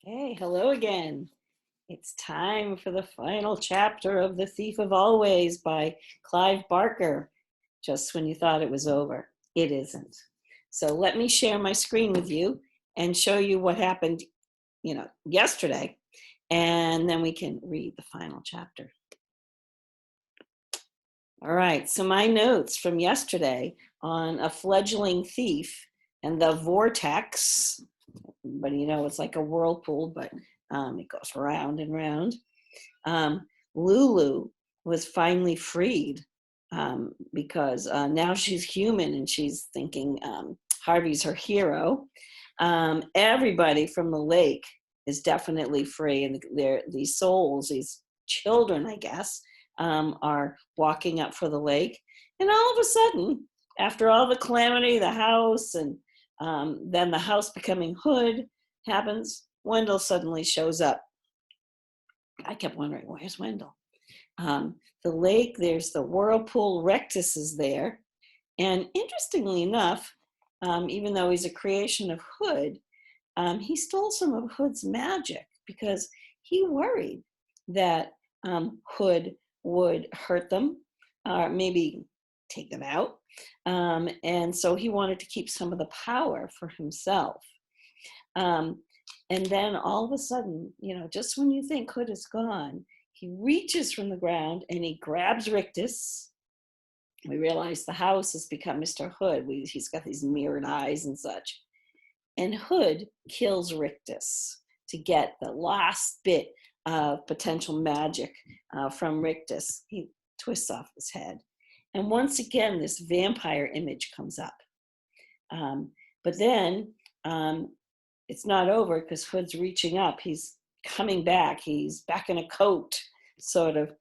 Hey, hello again. It's time for the final chapter of The Thief of Always by Clive Barker. Just when you thought it was over, it isn't. So let me share my screen with you and show you what happened, yesterday, and then we can read the final chapter. All right, so my notes from yesterday on a fledgling thief and the vortex, but it's like a whirlpool, but it goes round and round. Lulu was finally freed because now she's human and she's thinking Harvey's her hero. Everybody from the lake is definitely free, and these souls, these children, I guess, are walking up for the lake. And all of a sudden, after all the calamity, the house, and then the house becoming Hood happens, Wendell suddenly shows up. I kept wondering, where's Wendell? The lake, there's the whirlpool. Rectus is there. And interestingly enough, even though he's a creation of Hood, he stole some of Hood's magic because he worried that Hood would hurt them or maybe take them out. And so he wanted to keep some of the power for himself. And then all of a sudden, just when you think Hood is gone, he reaches from the ground and he grabs Rictus. We realize the house has become Mr. Hood. He's got these mirrored eyes and such. And Hood kills Rictus to get the last bit of potential magic from Rictus. He twists off his head. And once again, this vampire image comes up. But then it's not over because Hood's reaching up. He's coming back. He's back in a coat, sort of.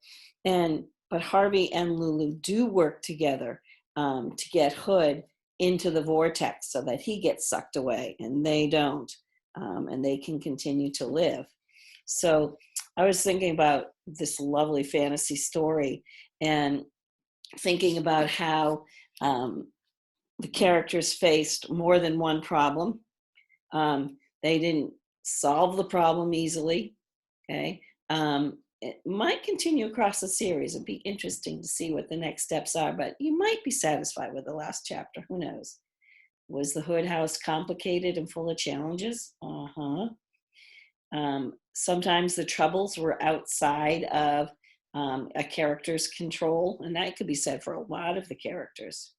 But Harvey and Lulu do work together to get Hood into the vortex so that he gets sucked away and they don't, and they can continue to live. So I was thinking about this lovely fantasy story and thinking about how the characters faced more than one problem. They didn't solve the problem easily. Okay. It might continue across the series. It'd be interesting to see what the next steps are, but you might be satisfied with the last chapter. Who knows? Was the Hood house complicated and full of challenges? Sometimes the troubles were outside of a character's control, and that could be said for a lot of the characters.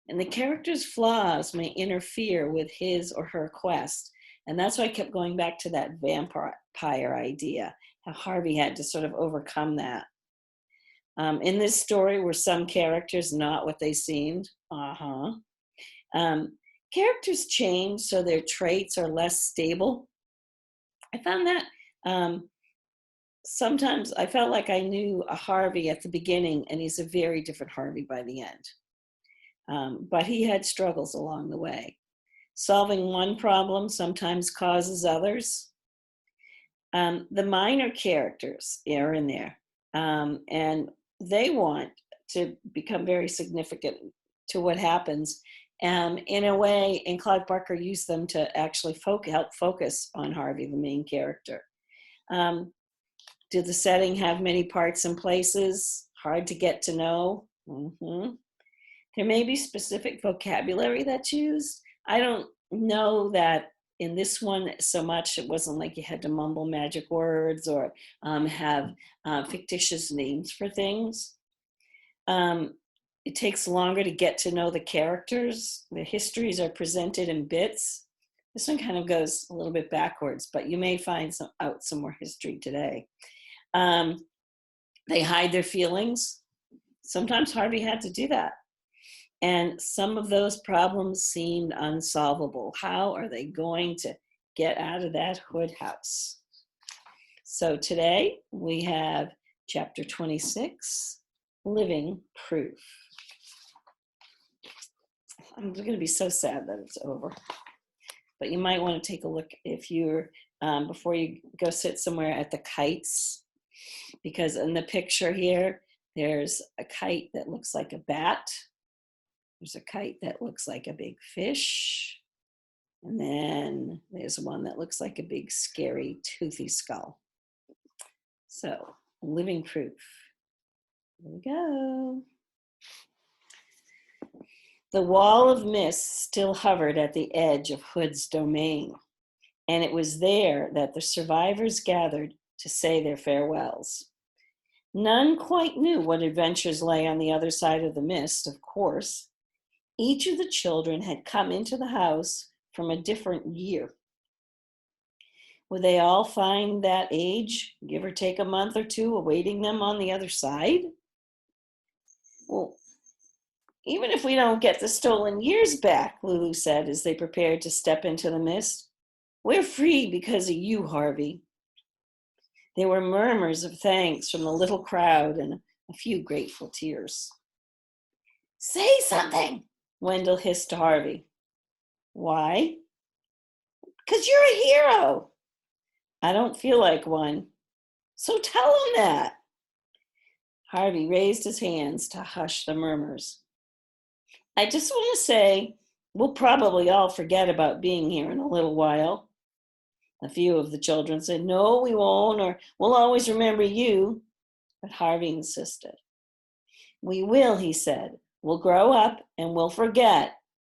And the character's flaws may interfere with his or her quest. And that's why I kept going back to that vampire idea, how Harvey had to sort of overcome that. In this story, were some characters not what they seemed? Characters change, so their traits are less stable. I found that sometimes I felt like I knew a Harvey at the beginning, and he's a very different Harvey by the end. But he had struggles along the way. Solving one problem sometimes causes others. The minor characters are in there, and they want to become very significant to what happens. In a way, and Clive Barker used them to actually help focus on Harvey, the main character. Did the setting have many parts and places? Hard to get to know. Mm-hmm. There may be specific vocabulary that's used. I don't know that in this one so much. It wasn't like you had to mumble magic words or have fictitious names for things. It takes longer to get to know the characters. The histories are presented in bits. This one kind of goes a little bit backwards, but you may find out some more history today. They hide their feelings. Sometimes Harvey had to do that. And some of those problems seemed unsolvable. How are they going to get out of that Hood house? So today we have chapter 26, Living Proof. I'm going to be so sad that it's over. But you might want to take a look if you're, before you go sit somewhere, at the kites. Because in the picture here, there's a kite that looks like a bat. There's a kite that looks like a big fish. And then there's one that looks like a big, scary, toothy skull. So, living proof. Here we go. The wall of mist still hovered at the edge of Hood's domain, and it was there that the survivors gathered to say their farewells. None quite knew what adventures lay on the other side of the mist, of course. Each of the children had come into the house from a different year. Would they all find that age, give or take a month or two, awaiting them on the other side? Well, even if we don't get the stolen years back, Lulu said as they prepared to step into the mist, we're free because of you, Harvey. There were murmurs of thanks from the little crowd and a few grateful tears. Say something, Wendell hissed to Harvey. Why? Because you're a hero. I don't feel like one. So tell him that. Harvey raised his hands to hush the murmurs. I just want to say, we'll probably all forget about being here in a little while. A few of the children said, no, we won't, or we'll always remember you. But Harvey insisted. We will, he said. We'll grow up and we'll forget.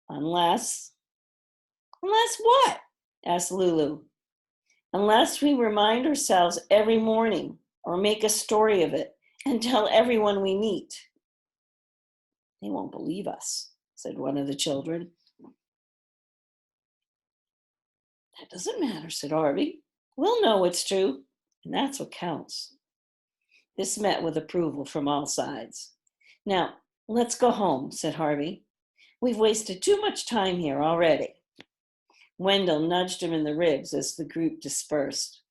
Unless what? Asked Lulu. Unless we remind ourselves every morning or make a story of it and tell everyone we meet. They won't believe us, said one of the children. That doesn't matter, said Harvey. We'll know it's true, and that's what counts. This met with approval from all sides. Now, let's go home, said Harvey. We've wasted too much time here already. Wendell nudged him in the ribs as the group dispersed.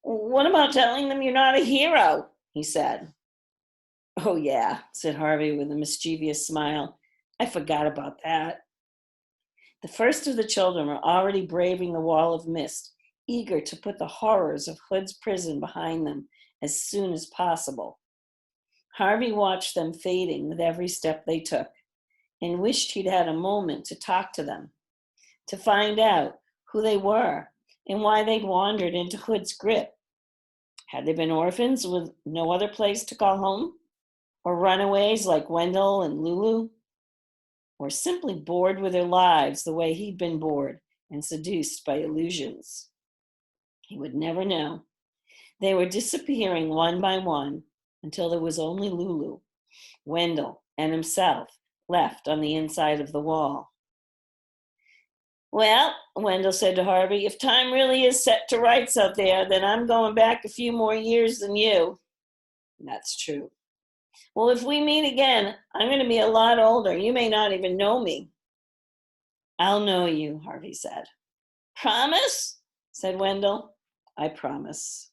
What about telling them you're not a hero? He said. Oh, yeah, said Harvey with a mischievous smile. I forgot about that. The first of the children were already braving the wall of mist, eager to put the horrors of Hood's prison behind them as soon as possible. Harvey watched them fading with every step they took and wished he'd had a moment to talk to them, to find out who they were and why they'd wandered into Hood's grip. Had they been orphans with no other place to call home? Or runaways like Wendell and Lulu? Or simply bored with their lives the way he'd been bored and seduced by illusions? He would never know. They were disappearing one by one until there was only Lulu, Wendell, and himself left on the inside of the wall. Well, Wendell said to Harvey, if time really is set to rights out there, then I'm going back a few more years than you. That's true. Well, if we meet again, I'm going to be a lot older. You may not even know me. I'll know you, Harvey said. Promise? Said Wendell. I promise.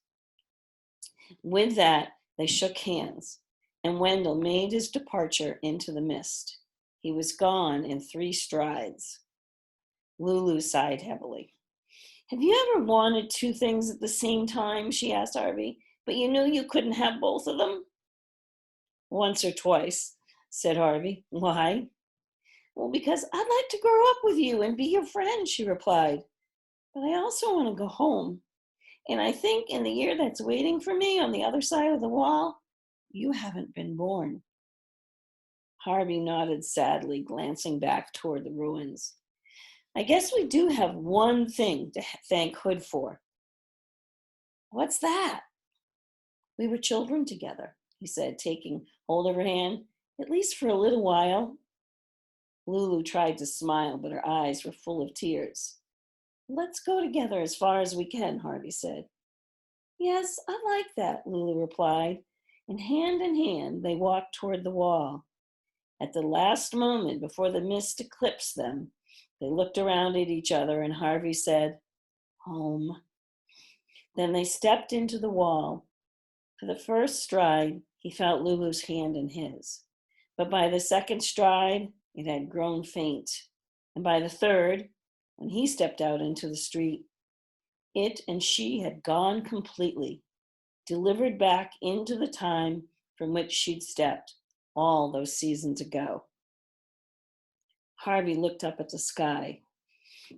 With that, they shook hands, and Wendell made his departure into the mist. He was gone in 3 strides. Lulu sighed heavily. Have you ever wanted 2 things at the same time? She asked Harvey, but you knew you couldn't have both of them? Once or twice, said Harvey. Why? Well, because I'd like to grow up with you and be your friend, she replied. But I also want to go home. And I think in the year that's waiting for me on the other side of the wall, you haven't been born. Harvey nodded sadly, glancing back toward the ruins. I guess we do have one thing to thank Hood for. What's that? We were children together, he said, taking hold of her hand, at least for a little while. Lulu tried to smile, but her eyes were full of tears. Let's go together as far as we can, Harvey said. Yes, I like that, Lulu replied, and in hand they walked toward the wall. At the last moment before the mist eclipsed them, they looked around at each other and Harvey said, home. Then they stepped into the wall. For the first stride, he felt Lulu's hand in his. But by the second stride, it had grown faint. And by the third, when he stepped out into the street, it and she had gone completely, delivered back into the time from which she'd stepped all those seasons ago. Harvey looked up at the sky.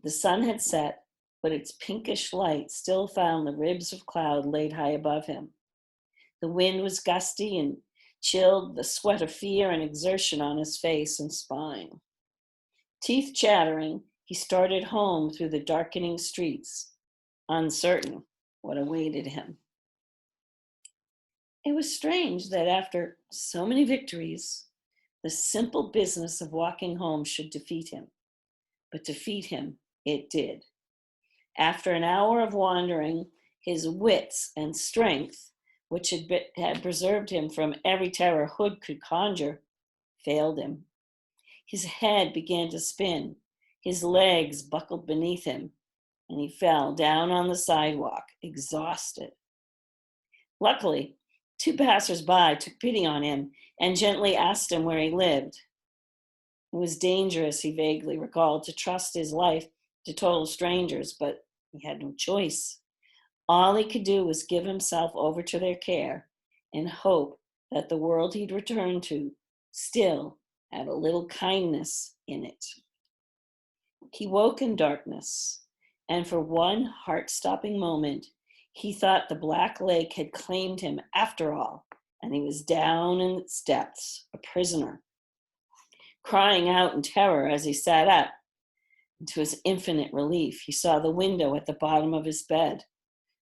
The sun had set, but its pinkish light still found the ribs of cloud laid high above him. The wind was gusty and chilled the sweat of fear and exertion on his face and spine. Teeth chattering, he started home through the darkening streets, uncertain what awaited him. It was strange that after so many victories, the simple business of walking home should defeat him. But defeat him it did. After an hour of wandering, his wits and strength, which had preserved him from every terror Hood could conjure, failed him. His head began to spin, his legs buckled beneath him, and he fell down on the sidewalk, exhausted. Luckily, 2 passers-by took pity on him and gently asked him where he lived. It was dangerous, he vaguely recalled, to trust his life to total strangers, but he had no choice. All he could do was give himself over to their care and hope that the world he'd returned to still had a little kindness in it. He woke in darkness, and for one heart-stopping moment, he thought the black lake had claimed him after all, and he was down in its depths, a prisoner. Crying out in terror as he sat up, and to his infinite relief, he saw the window at the bottom of his bed,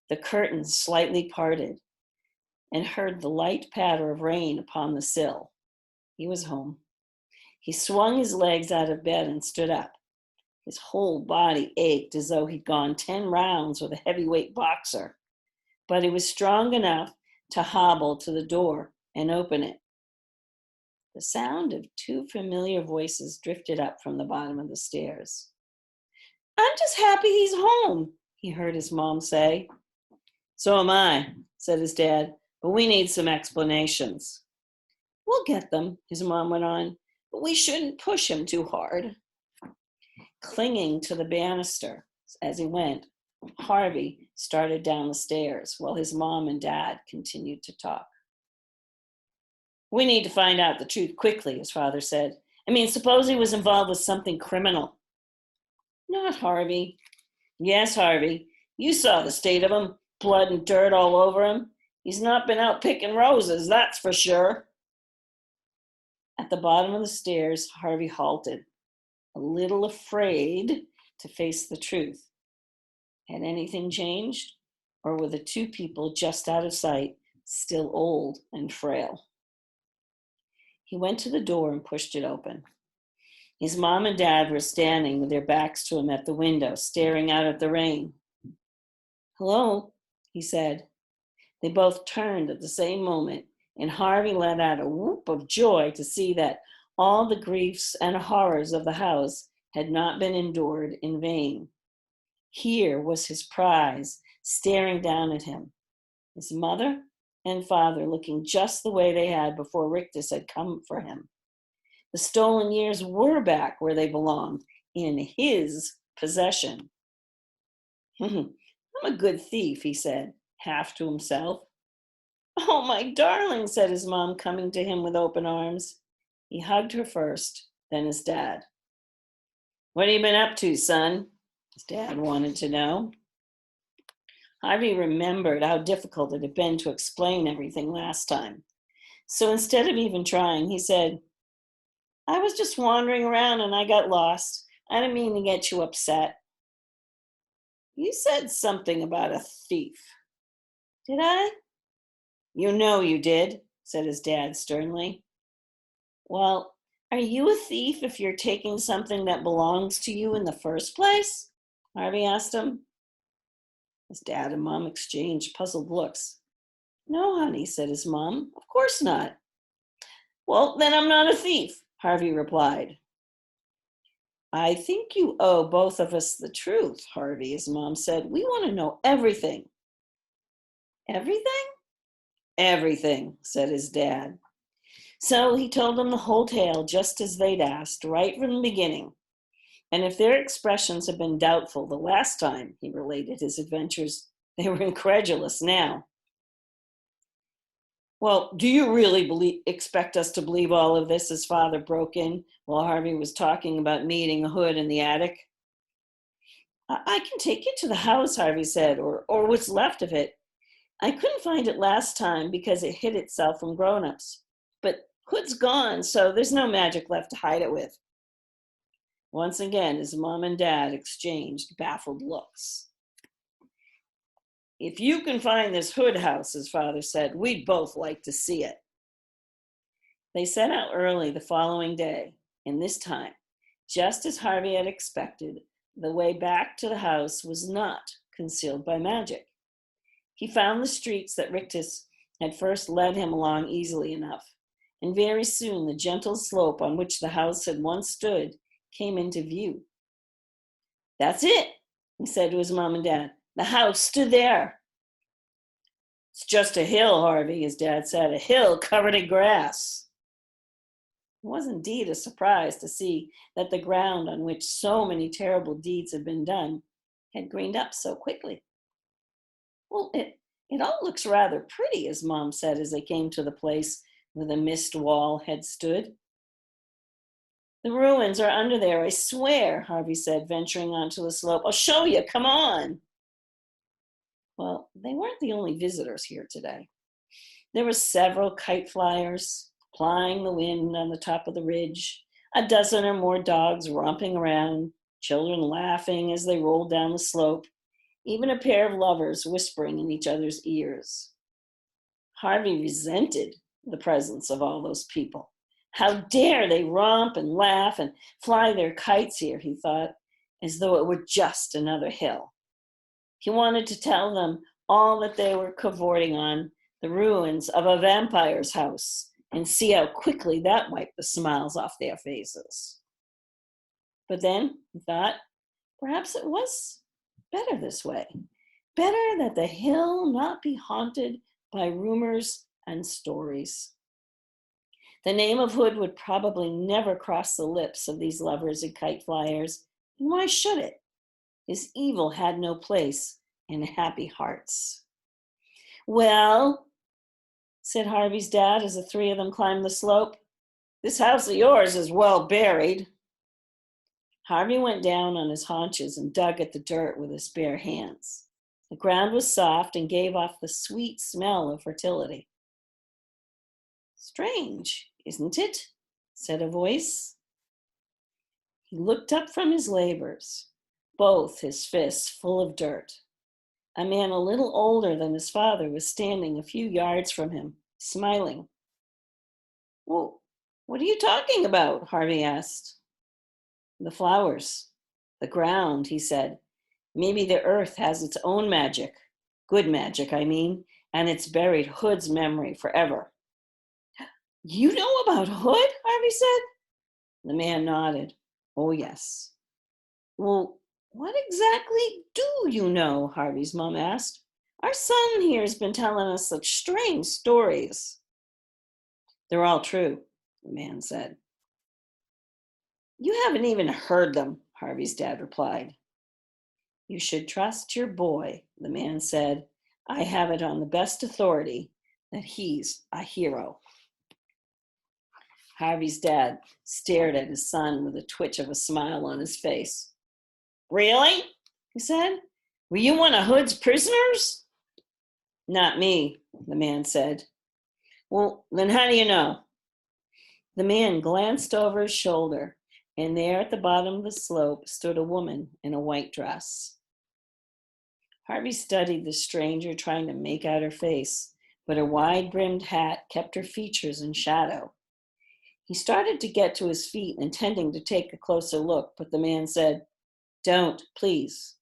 the curtains slightly parted, and heard the light patter of rain upon the sill. He was home. He swung his legs out of bed and stood up. His whole body ached as though he'd gone 10 rounds with a heavyweight boxer, but he was strong enough to hobble to the door and open it. The sound of 2 familiar voices drifted up from the bottom of the stairs. "I'm just happy he's home," he heard his mom say. "So am I," said his dad, "but we need some explanations." "We'll get them," his mom went on, "but we shouldn't push him too hard." Clinging to the banister as he went, Harvey started down the stairs while his mom and dad continued to talk. "We need to find out the truth quickly," his father said. "I mean, suppose he was involved with something criminal." "Not Harvey." "Yes, Harvey. You saw the state of him, blood and dirt all over him. He's not been out picking roses, that's for sure." At the bottom of the stairs, Harvey halted, a little afraid to face the truth. Had anything changed? Or were the 2 people just out of sight still old and frail? He went to the door and pushed it open. His mom and dad were standing with their backs to him at the window, staring out at the rain. "Hello," he said. They both turned at the same moment, and Harvey let out a whoop of joy to see that all the griefs and horrors of the house had not been endured in vain. Here was his prize, staring down at him, his mother and father looking just the way they had before Rictus had come for him. The stolen years were back where they belonged, in his possession. "I'm a good thief," he said, half to himself. "Oh, my darling," said his mom, coming to him with open arms. He hugged her first, then his dad. "What have you been up to, son?" his dad wanted to know. Harvey remembered how difficult it had been to explain everything last time. So instead of even trying, he said, "I was just wandering around and I got lost. I didn't mean to get you upset." "You said something about a thief." "Did I?" "You know you did," said his dad sternly. "Well, are you a thief if you're taking something that belongs to you in the first place?" Harvey asked him. His dad and mom exchanged puzzled looks. "No, honey," said his mom. "Of course not." "Well, then I'm not a thief," Harvey replied. "I think you owe both of us the truth, Harvey," his mom said. "We want to know everything." "Everything?" "Everything," said his dad. So he told them the whole tale, just as they'd asked, right from the beginning. And if their expressions had been doubtful the last time he related his adventures, they were incredulous now. "Well, do you really expect us to believe all of this?" his father broke in while Harvey was talking about meeting Hood in the attic. I can take you to the house, Harvey said, or what's left of it. I couldn't find it last time because it hid itself from grown-ups. But Hood's gone, so there's no magic left to hide it with. Once again, his mom and dad exchanged baffled looks. If you can find this Hood house, his father said, we'd both like to see it. They set out early the following day, and this time, just as Harvey had expected, the way back to the house was not concealed by magic. He found the streets that Rictus had first led him along easily enough, and very soon the gentle slope on which the house had once stood came into view. That's it, he said to his mom and dad. The house stood there. It's just a hill, Harvey, his dad said, a hill covered in grass. It was indeed a surprise to see that the ground on which so many terrible deeds had been done had greened up so quickly. Well, it all looks rather pretty, his mom said as they came to the place where the mist wall had stood. The ruins are under there, I swear, Harvey said, venturing onto the slope. I'll show you, come on. Well, they weren't the only visitors here today. There were several kite flyers plying the wind on the top of the ridge, a dozen or more dogs romping around, children laughing as they rolled down the slope, even a pair of lovers whispering in each other's ears. Harvey resented the presence of all those people. How dare they romp and laugh and fly their kites here, he thought, as though it were just another hill. He wanted to tell them all that they were cavorting on, the ruins of a vampire's house, and see how quickly that wiped the smiles off their faces. But then, he thought, perhaps it was better this way. Better that the hill not be haunted by rumors and stories. The name of Hood would probably never cross the lips of these lovers and kite flyers, and why should it? His evil had no place in happy hearts. Well, said Harvey's dad as the three of them climbed the slope, this house of yours is well buried. Harvey went down on his haunches and dug at the dirt with his bare hands. The ground was soft and gave off the sweet smell of fertility. Strange, isn't it? Said a voice. He looked up from his labors, both his fists full of dirt. A man a little older than his father was standing a few yards from him, smiling. Well, what are you talking about? Harvey asked. The flowers, the ground, he said. Maybe the earth has its own magic, good magic, I mean, and it's buried Hood's memory forever. You know about Hood? Harvey said. The man nodded. Oh, yes. Well, what exactly do you know? Harvey's mom asked. Our son here has been telling us such strange stories. They're all true, the man said. You haven't even heard them, Harvey's dad replied. You should trust your boy, the man said. I have it on the best authority that he's a hero. Harvey's dad stared at his son with a twitch of a smile on his face. Really? He said. Were you one of Hood's prisoners? Not me, the man said. Well, then how do you know? The man glanced over his shoulder, and there at the bottom of the slope stood a woman in a white dress. Harvey studied the stranger, trying to make out her face, but her wide-brimmed hat kept her features in shadow. He started to get to his feet, intending to take a closer look, but the man said, Don't, please.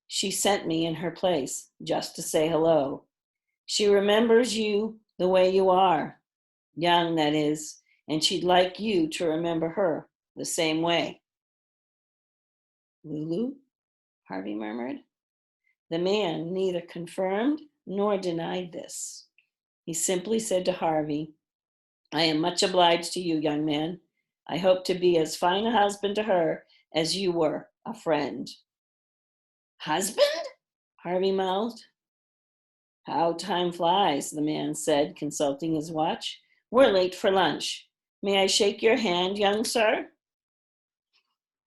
She sent me in her place just to say hello. She remembers you the way you are, young, that is, and she'd like you to remember her the same way. Lulu? Harvey murmured. The man neither confirmed nor denied this. He simply said to Harvey, I am much obliged to you, young man. I hope to be as fine a husband to her as you were a friend. Husband? Harvey mouthed. How time flies, the man said, consulting his watch. We're late for lunch. May I shake your hand, young sir?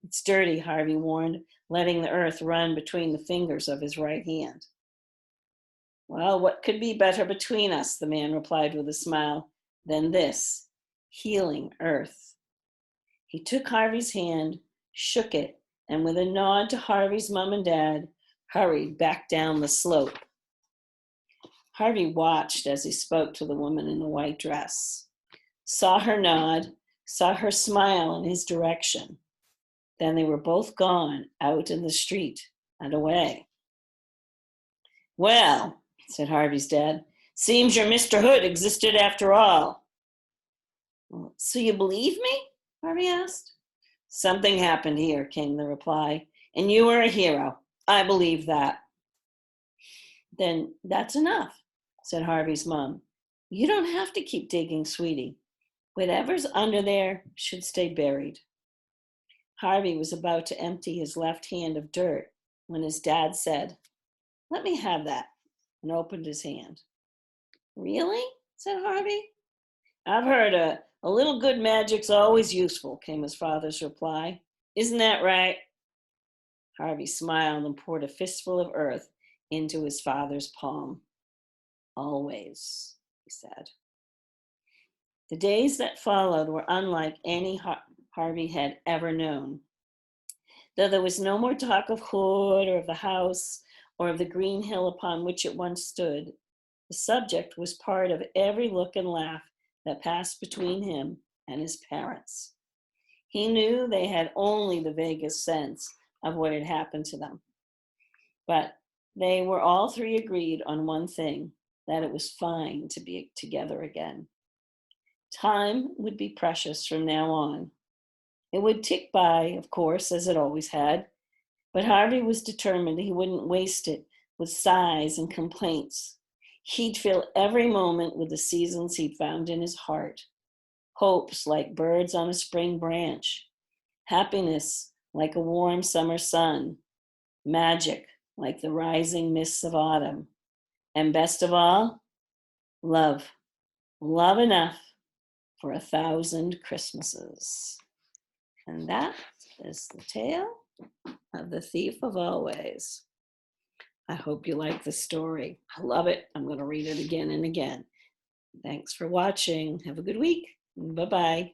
It's dirty, Harvey warned. letting the earth run between the fingers of his right hand. Well, what could be better between us, the man replied with a smile, than this healing earth? He took Harvey's hand, shook it, and with a nod to Harvey's mom and dad, hurried back down the slope. Harvey watched as he spoke to the woman in the white dress, saw her nod, saw her smile in his direction. Then they were both gone out in the street and away. Well, said Harvey's dad, seems your Mr. Hood existed after all. Well, so you believe me? Harvey asked. Something happened here, came the reply, and you are a hero. I believe that. Then that's enough, said Harvey's mom. You don't have to keep digging, sweetie. Whatever's under there should stay buried. Harvey was about to empty his left hand of dirt when his dad said, Let me have that, and opened his hand. Really? Said Harvey. I've heard a little good magic's always useful, came his father's reply. Isn't that right? Harvey smiled and poured a fistful of earth into his father's palm. Always, he said. The days that followed were unlike any Harvey had ever known. Though there was no more talk of Hood or of the house or of the green hill upon which it once stood, the subject was part of every look and laugh that passed between him and his parents. He knew they had only the vaguest sense of what had happened to them. But they were all three agreed on one thing, that it was fine to be together again. Time would be precious from now on. It would tick by, of course, as it always had, but Harvey was determined he wouldn't waste it with sighs and complaints. He'd fill every moment with the seasons he'd found in his heart, hopes like birds on a spring branch, happiness like a warm summer sun, magic like the rising mists of autumn, and best of all, love, love enough for 1,000 Christmases. And that is the tale of the Thief of Always. I hope you like the story. I love it. I'm going to read it again and again. Thanks for watching. Have a good week. Bye-bye.